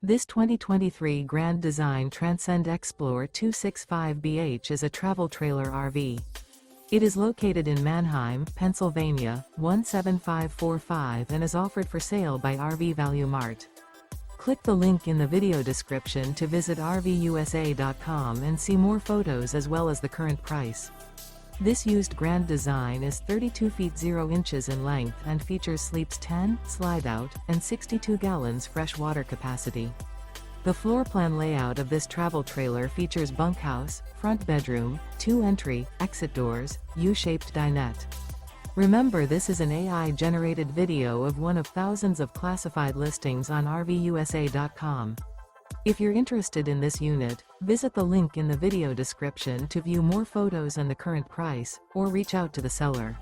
This 2023 Grand Design Transcend Xplor 265BH is a travel trailer RV. It is located in Manheim, Pennsylvania, 17545 and is offered for sale by RV Value Mart. Click the link in the video description to visit RVUSA.com and see more photos as well as the current price. This used Grand Design is 32 feet 0 inches in length and features sleeps 10, Slideout, and 62 gallons fresh water capacity. The floor plan layout of this travel trailer features bunkhouse, front bedroom, 2 entry, exit doors, U-shaped dinette. Remember, this is an AI-generated video of one of thousands of classified listings on RVUSA.com. If you're interested in this unit, visit the link in the video description to view more photos and the current price, or reach out to the seller.